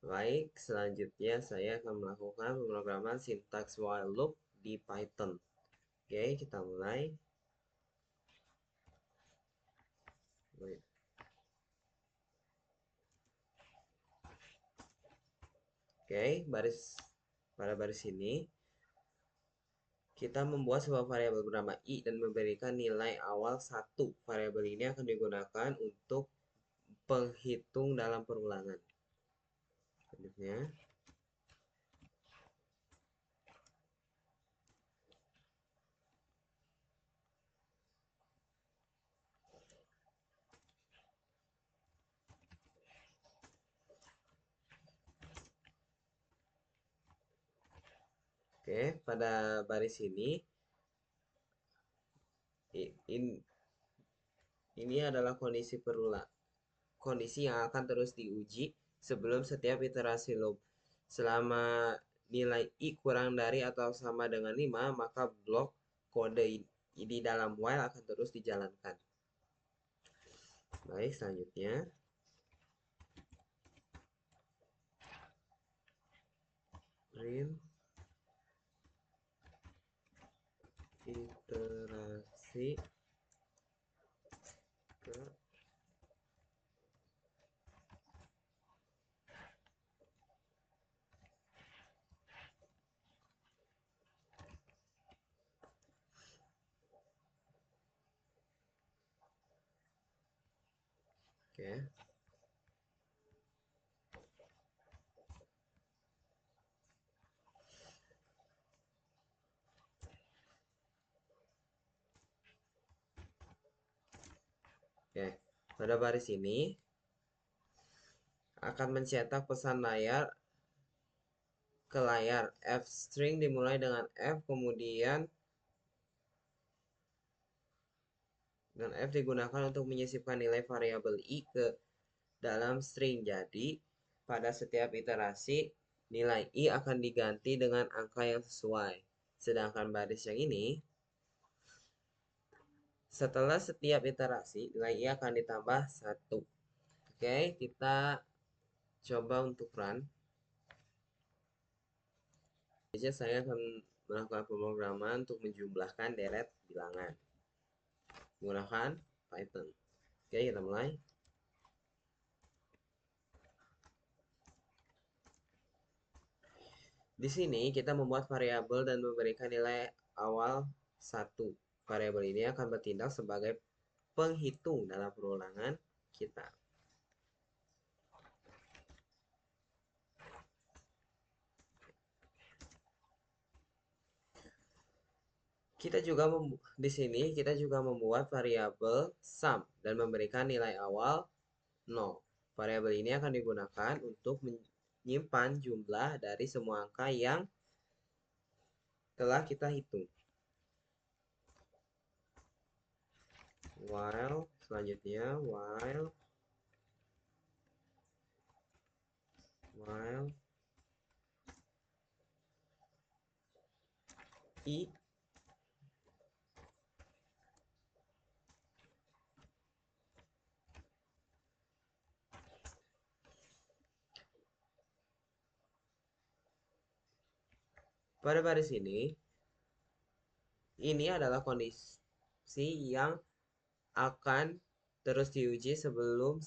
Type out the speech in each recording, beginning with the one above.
Baik, selanjutnya saya akan melakukan pemrograman sintaks while loop di Python. Oke, kita mulai. Oke, pada baris ini kita membuat sebuah variabel bernama i dan memberikan nilai awal 1. Variabel ini akan digunakan untuk penghitung dalam perulangan. Selanjutnya, oke, pada baris ini adalah kondisi yang akan terus diuji sebelum setiap iterasi loop. Selama nilai i kurang dari atau sama dengan 5, maka blok kode di dalam while akan terus dijalankan. Baik, selanjutnya. Print iterasi ke Oke. Oke, pada baris ini akan mencetak pesan layar ke layar. F string dimulai dengan F, kemudian F digunakan untuk menyisipkan nilai variabel i ke dalam string. Jadi, pada setiap iterasi, nilai i akan diganti dengan angka yang sesuai. Sedangkan baris yang ini, setelah setiap iterasi, nilai i akan ditambah 1. Oke, kita coba untuk run. Jadi saya akan melakukan pemrograman untuk menjumlahkan deret bilangan menggunakan Python. Oke, kita mulai. Di sini kita membuat variabel dan memberikan nilai awal 1. Variabel ini akan bertindak sebagai penghitung dalam perulangan kita. Di sini kita juga membuat variabel sum dan memberikan nilai awal 0. Variabel ini akan digunakan untuk menyimpan jumlah dari semua angka yang telah kita hitung. Selanjutnya while i pada baris ini adalah kondisi yang akan terus diuji sebelum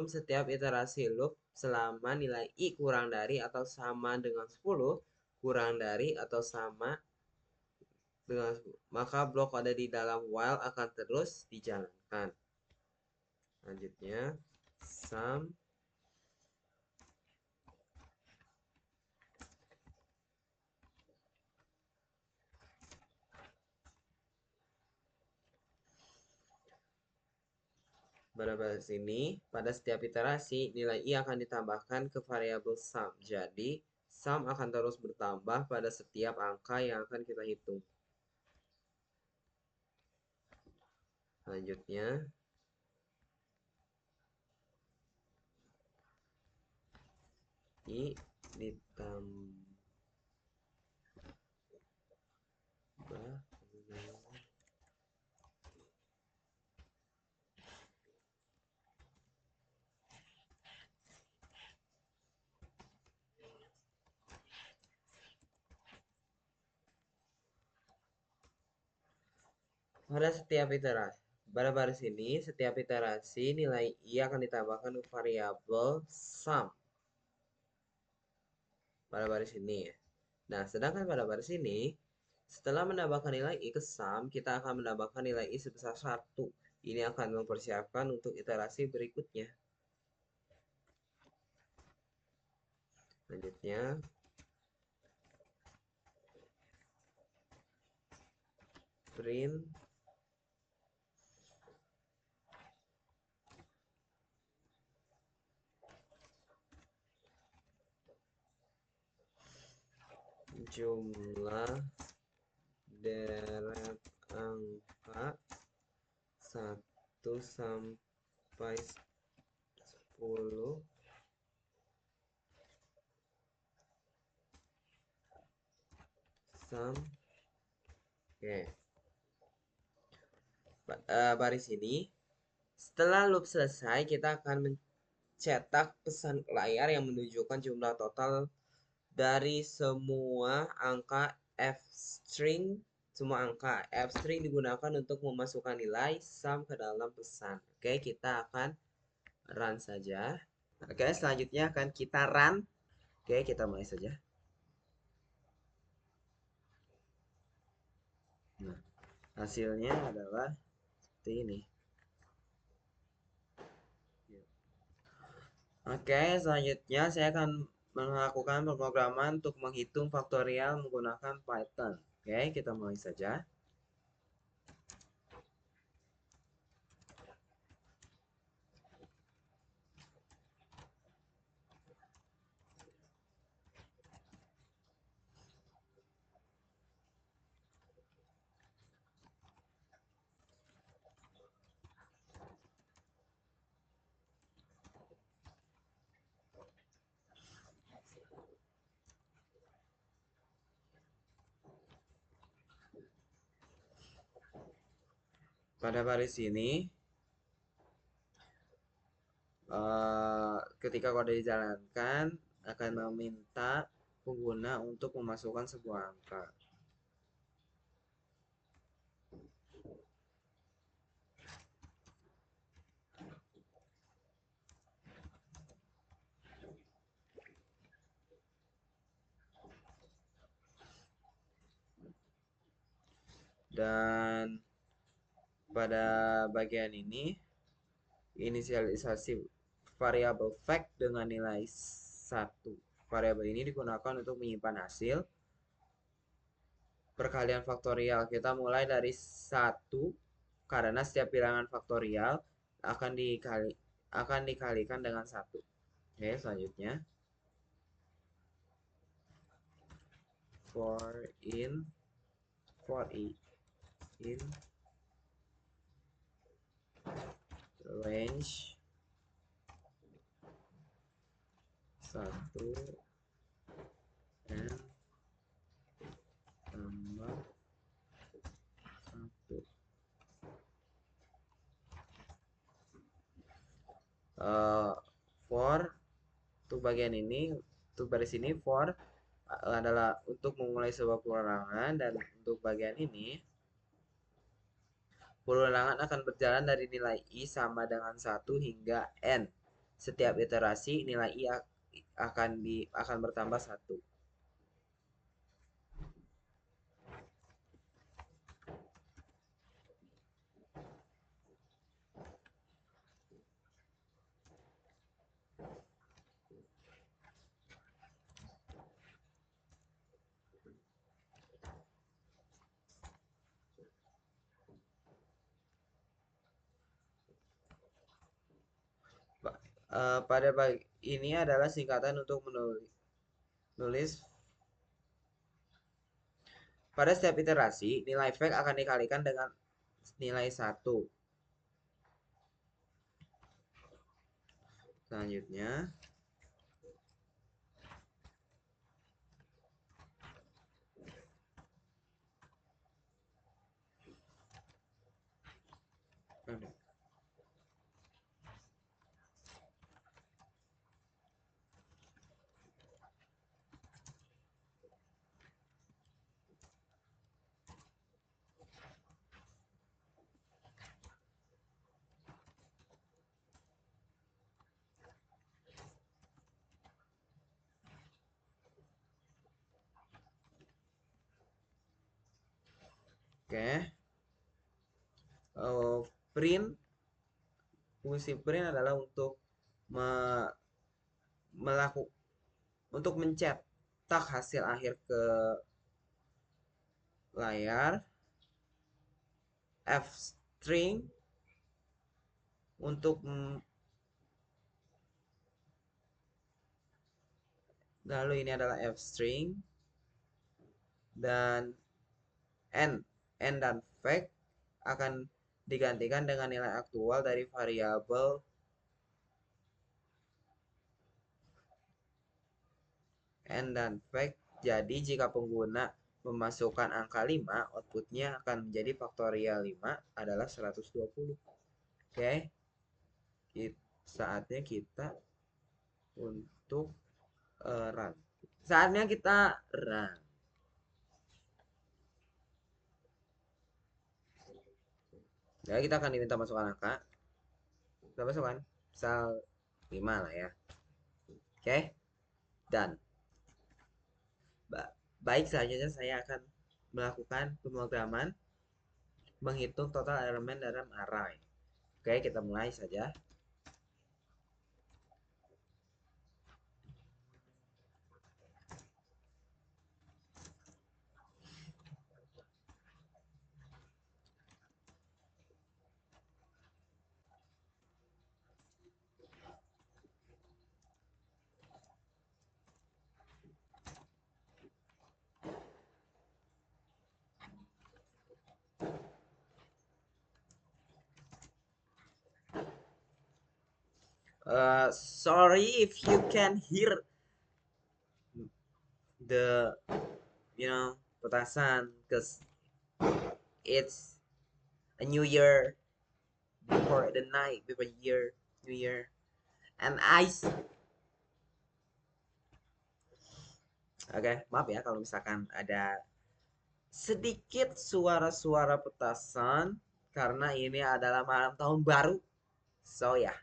setiap iterasi loop selama nilai i kurang dari atau sama dengan 10, kurang dari atau sama dengan 10. Maka blok ada di dalam while akan terus dijalankan. Selanjutnya, sum pada baris ini, pada setiap iterasi, nilai i akan ditambahkan ke variabel sum. Jadi, sum akan terus bertambah pada setiap angka yang akan kita hitung. Selanjutnya, i ditambah Pada setiap iterasi, pada baris ini, setiap iterasi nilai I akan ditambahkan ke variabel sum. Pada baris ini ya. Nah, sedangkan pada baris ini, setelah menambahkan nilai I ke sum, kita akan menambahkan nilai I sebesar 1. Ini akan mempersiapkan untuk iterasi berikutnya. Selanjutnya, print jumlah deret angka 1 sampai 10 sum. Oke. Baris ini, setelah loop selesai, kita akan mencetak pesan ke layar yang menunjukkan jumlah total dari semua angka f string. Semua angka f string digunakan untuk memasukkan nilai sum ke dalam pesan. Oke, kita akan run saja. Oke, selanjutnya akan kita run. Oke, kita mulai saja. Nah, hasilnya adalah seperti ini. Oke, selanjutnya saya akan melakukan pemrograman untuk menghitung faktorial menggunakan Python. Oke, kita mulai saja. Pada baris ini, ketika kode dijalankan, akan meminta pengguna untuk memasukkan sebuah angka. Dan pada bagian ini, inisialisasi variabel fact dengan nilai 1. Variabel ini digunakan untuk menyimpan hasil perkalian faktorial. Kita mulai dari 1 karena setiap bilangan faktorial akan dikalikan dengan 1. Oke, selanjutnya for i in range 1 n tambah 1. For untuk bagian ini, untuk baris ini for adalah untuk memulai sebuah pengulangan, dan untuk bagian ini pengulangan akan berjalan dari nilai I sama dengan 1 hingga N. Setiap iterasi nilai I akan bertambah 1. Pada ini adalah singkatan untuk menulis pada setiap iterasi nilai fact akan dikalikan dengan nilai 1. Selanjutnya Oke. Print, fungsi print adalah untuk me- untuk mencetak hasil akhir ke layar. F string untuk lalu ini adalah F string, dan n dan fact akan digantikan dengan nilai aktual dari variabel n dan fact. Jadi jika pengguna memasukkan angka 5, outputnya akan menjadi faktorial 5 adalah 120. Oke, saatnya kita untuk run. Saatnya kita run. Ya, kita akan diminta masukkan angka. Kita masukkan misal 5 lah ya. Oke, dan baik, selanjutnya saya akan melakukan pemrograman menghitung total elemen dalam array. Oke, kita mulai saja. Sorry if you can hear the petasan, because it's a new year before the night before new year, and ice. Oke, maaf ya kalau misalkan ada sedikit suara-suara petasan karena ini adalah malam tahun baru. So ya. Yeah.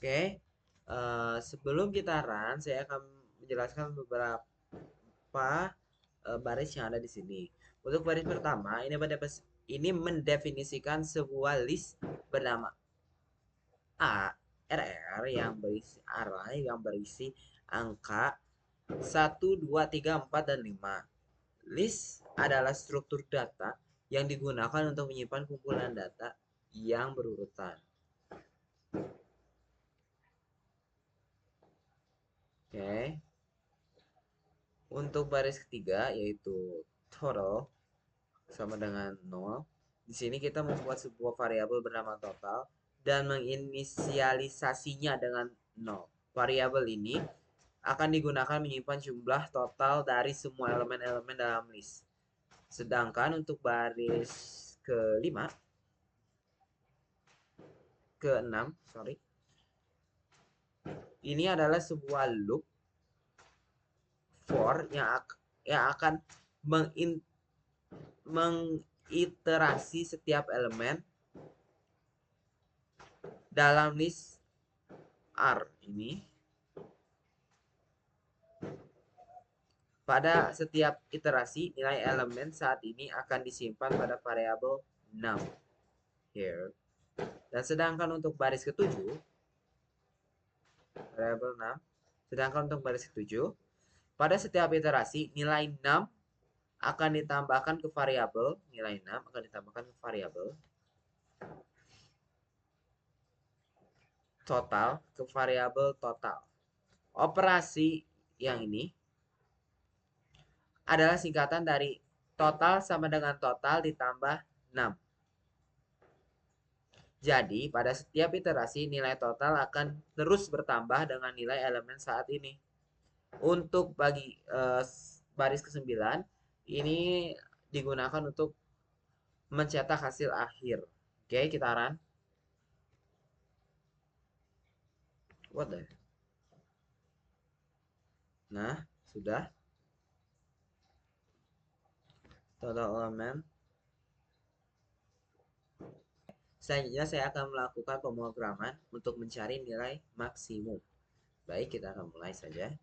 Oke, sebelum kita run, saya akan menjelaskan beberapa baris yang ada di sini. Untuk baris pertama, ini mendefinisikan sebuah list bernama ARR yang berisi array yang berisi angka 1, 2, 3, 4, dan 5. List adalah struktur data yang digunakan untuk menyimpan kumpulan data yang berurutan. Oke. Untuk baris ketiga yaitu total sama dengan 0. Di sini kita membuat sebuah variabel bernama total dan menginisialisasinya dengan 0. Variabel ini akan digunakan menyimpan jumlah total dari semua elemen-elemen dalam list. Sedangkan untuk baris kelima, ke-6, sorry. Ini adalah sebuah loop for yang akan mengiterasi setiap elemen dalam list R ini. Pada setiap iterasi, nilai elemen saat ini akan disimpan pada variabel num here. Dan sedangkan untuk baris ketujuh, variabel 6, sedangkan untuk baris ketujuh, pada setiap iterasi nilai 6 akan ditambahkan ke variabel, nilai 6 akan ditambahkan ke variabel total, ke variabel total. Operasi yang ini adalah singkatan dari total sama dengan total ditambah 6. Jadi, pada setiap iterasi nilai total akan terus bertambah dengan nilai elemen saat ini. Untuk bagi baris ke-9, ini digunakan untuk mencetak hasil akhir. Oke, kita run. What the? Nah, sudah. Total elemen. Selanjutnya saya akan melakukan pemrograman untuk mencari nilai maksimum. Baik, kita akan mulai saja.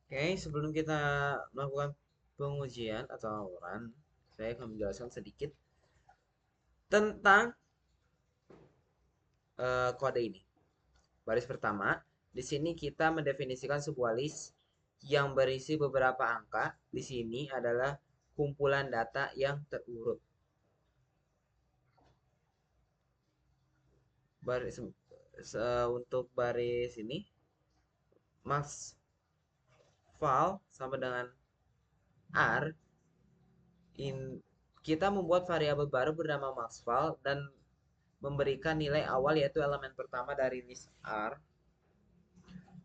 Oke, sebelum kita melakukan pengujian atau run, saya akan menjelaskan sedikit tentang kode ini. Baris pertama, di sini kita mendefinisikan sebuah list yang berisi beberapa angka. Di sini adalah kumpulan data yang terurut. Baris untuk baris ini, max file sama dengan R. Kita membuat variabel baru bernama maxval dan memberikan nilai awal yaitu elemen pertama dari list R.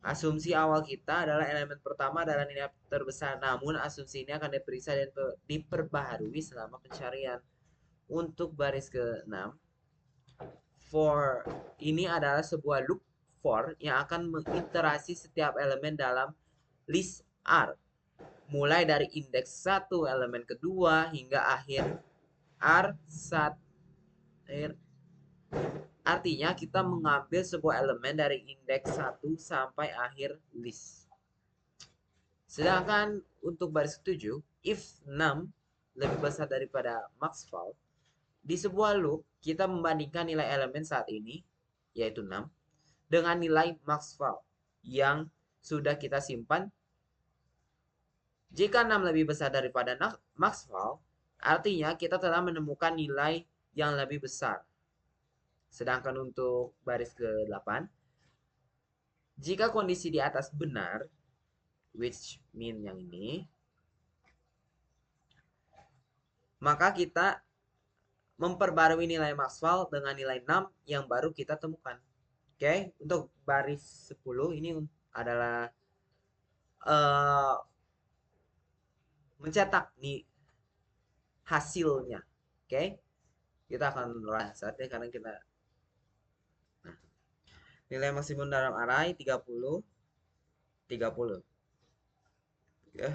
Asumsi awal kita adalah elemen pertama adalah nilai terbesar, namun asumsi ini akan diperiksa dan diperbaharui selama pencarian. Untuk baris ke-6, for ini adalah sebuah loop for yang akan mengiterasi setiap elemen dalam list R, mulai dari indeks 1, elemen kedua, hingga akhir R1. Artinya kita mengambil sebuah elemen dari indeks 1 sampai akhir list. Sedangkan untuk baris 7, if 6 lebih besar daripada maxval, di sebuah loop kita membandingkan nilai elemen saat ini, yaitu 6, dengan nilai maxval yang sudah kita simpan. Jika 6 lebih besar daripada maxval, artinya kita telah menemukan nilai yang lebih besar. Sedangkan untuk baris ke-8, jika kondisi di atas benar, which mean yang ini, maka kita memperbarui nilai Maxwell dengan nilai 6 yang baru kita temukan. Oke, untuk baris 10 ini adalah mencetak nih hasilnya. Oke, kita akan saatnya karena kita nilai maksimum dalam array 30 30 ya.